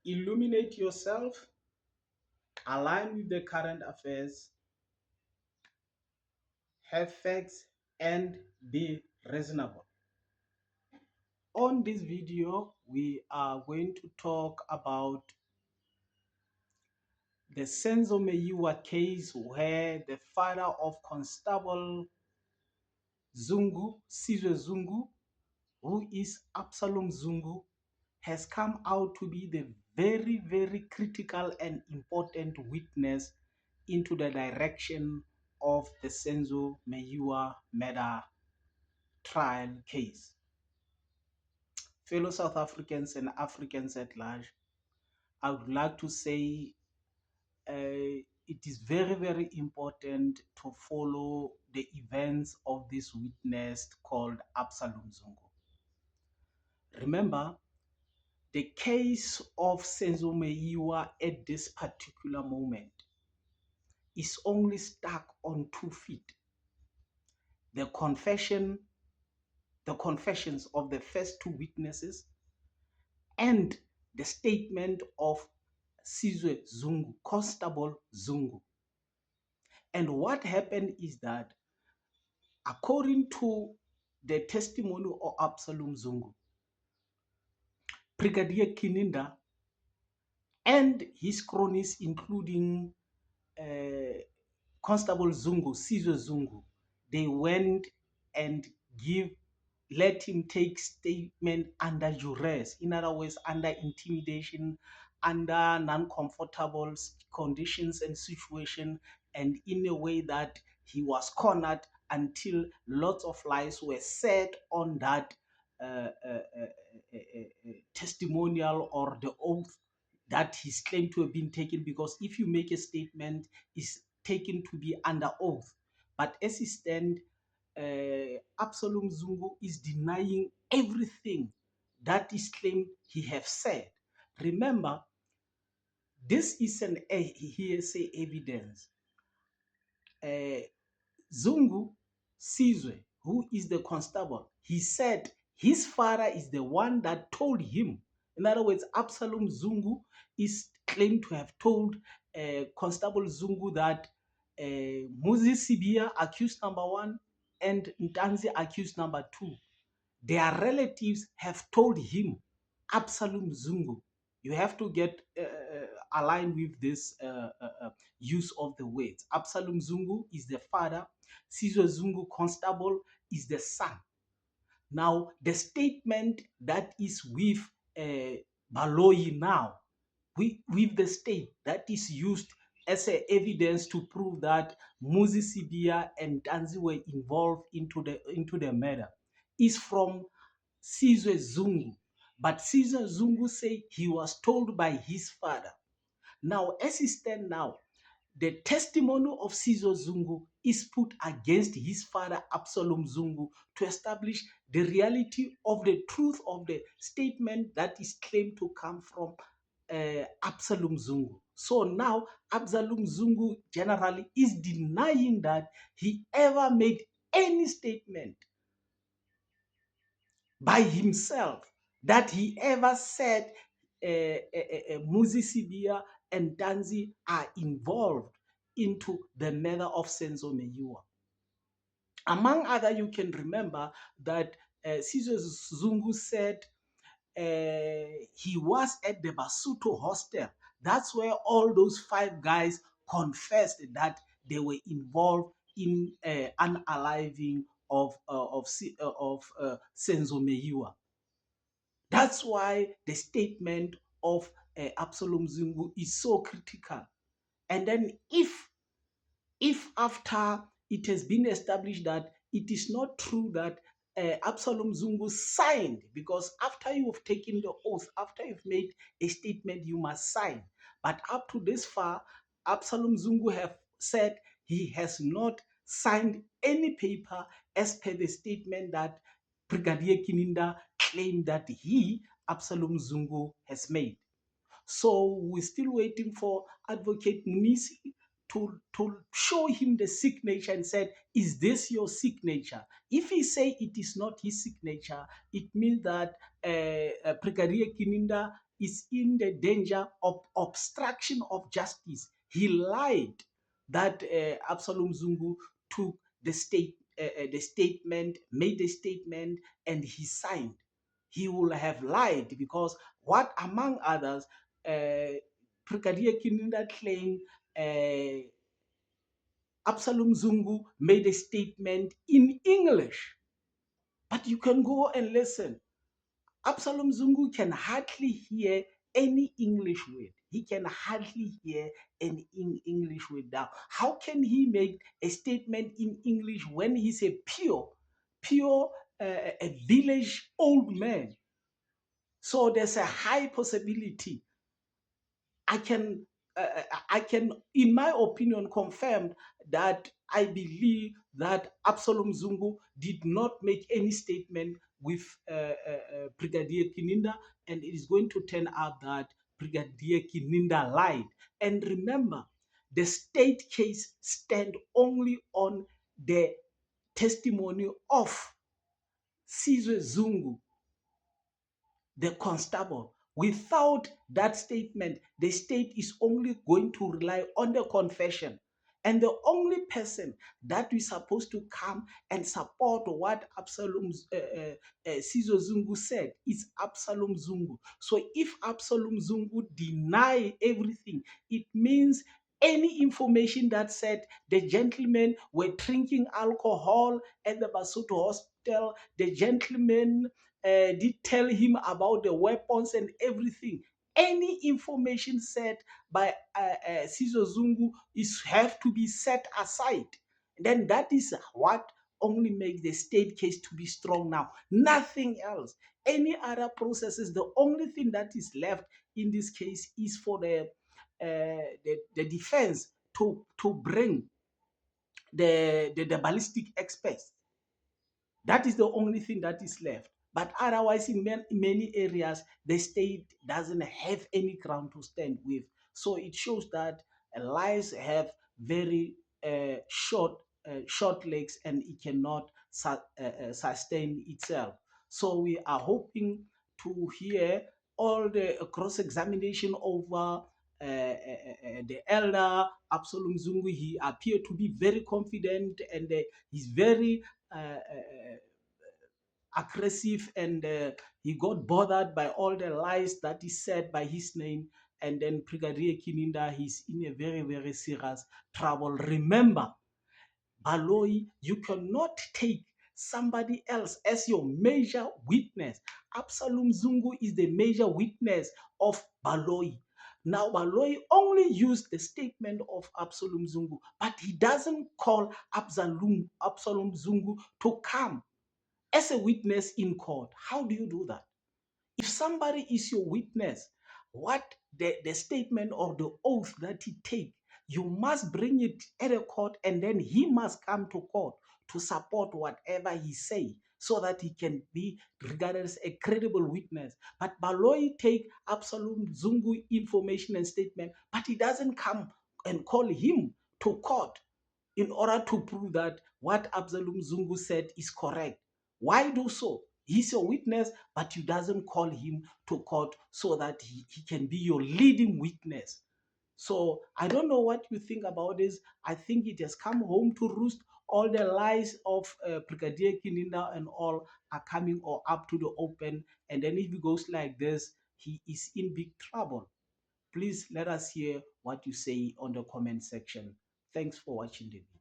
illuminate yourself, align with the current affairs, have facts, and be reasonable. On this video, we are going to talk about the Senzo Meyiwa case where the father of Constable Zungu, Sizwe Zungu, who is Absalom Zungu, has come out to be the very, very critical and important witness into the direction of the Senzo Meyiwa murder trial case. Fellow South Africans and Africans at large, I would like to say it is very, very important to follow the events of this witness called Absalom Zungu. Remember, the case of Senzo Meyiwa at this particular moment is only stuck on 2 feet. The confessions of the first two witnesses and the statement of Sizwe Zungu, Constable Zungu. And what happened is that according to the testimony of Absalom Zungu, Brigadier Kininda and his cronies, including Constable Zungu, Sizwe Zungu, they went and let him take statement under duress, in other words, under intimidation, under non-comfortable conditions and situation, and in a way that he was cornered until lots of lies were said on that testimonial or the oath that he's claimed to have been taken, because if you make a statement, it's taken to be under oath. But as he stands, Absalom Zungu is denying everything that is claimed he have said. Remember, this is an hearsay evidence. Zungu Sizwe, who is the constable, he said his father is the one that told him. In other words, Absalom Zungu is claimed to have told Constable Zungu that Muzi Sibia, accused number 1, and Ntanzi, accused number 2, their relatives have told him, Absalom Zungu. You have to get aligned with this use of the words. Absalom Zungu is the father. Sizwe Zungu Constable is the son. Now, the statement that is with Baloyi now, with the state that is used as evidence to prove that Muzi Sibia and Tanzi were involved into the murder, is from Sizwe Zungu. But Sizwe Zungu say he was told by his father. Now, as he stands now, the testimony of Sizwe Zungu is put against his father Absalom Zungu to establish the reality of the truth of the statement that is claimed to come from Absalom Zungu. So now Absalom Zungu generally is denying that he ever made any statement by himself, that he ever said Muzi Sibia and Tanzi are involved into the murder of Senzo Meyiwa. Among other, you can remember that Sizwe Zungu said he was at the Basuto hostel. That's where all those 5 guys confessed that they were involved in unaliving of Senzo Meyiwa. That's why the statement of Absalom Zungu is so critical. And then if after it has been established that it is not true that Absalom Zungu signed, because after you've taken the oath, after you've made a statement, you must sign. But up to this far, Absalom Zungu have said he has not signed any paper as per the statement that Brigadier Kininda claimed that he, Absalom Zungu, has made. So we're still waiting for Advocate Munisi to show him the signature and said, is this your signature? If he say it is not his signature, it means that Brigadier Kininda is in the danger of obstruction of justice. He lied that Absalom Zungu took the statement, made the statement, and he signed. He will have lied because what, among others, Brigadier Kininda claimed Absalom Zungu made a statement in English. But you can go and listen. Absalom Zungu can hardly hear any English word. He can hardly hear an English word now. How can he make a statement in English when he's a pure a village old man? So there's a high possibility I can I can, in my opinion, confirm that I believe that Absalom Zungu did not make any statement with Brigadier Kininda, and it is going to turn out that Brigadier Kininda lied. And remember, the state case stand only on the testimony of Sizwe Zungu, the constable. Without that statement, the state is only going to rely on the confession. And the only person that is supposed to come and support what Absalom Sizo Zungu said is Absalom Zungu. So if Absalom Zungu deny everything, it means any information that said the gentlemen were drinking alcohol at the Basuto hospital, the gentlemen did tell him about the weapons and everything. Any information said by Sizo Zungu is have to be set aside. Then that is what only makes the state case to be strong now. Nothing else. Any other processes, the only thing that is left in this case is for the defense to bring the ballistic experts. That is the only thing that is left. But otherwise, in many areas, the state doesn't have any ground to stand with. So it shows that lies have very short legs, and it cannot sustain itself. So we are hoping to hear all the cross examination over the elder Absalom Zungu. He appeared to be very confident, and he's very aggressive, and he got bothered by all the lies that is said by his name. And then Brigadier Kininda, he's in a very, very serious trouble. Remember, Baloyi, you cannot take somebody else as your major witness. Absalom Zungu is the major witness of Baloyi. Now, Baloyi only used the statement of Absalom Zungu, but he doesn't call Absalom Zungu to come as a witness in court. How do you do that? If somebody is your witness, what the statement or the oath that he take, you must bring it at a court, and then he must come to court to support whatever he say, so that he can be regarded as a credible witness. But Baloyi take Absalom Zungu information and statement, but he doesn't come and call him to court in order to prove that what Absalom Zungu said is correct. Why do so? He's your witness, but you doesn't call him to court so that he can be your leading witness. So I don't know what you think about this. I think it has come home to roost. All the lies of Brigadier Kininda and all are coming or up to the open. And then if it goes like this, he is in big trouble. Please let us hear what you say on the comment section. Thanks for watching the video.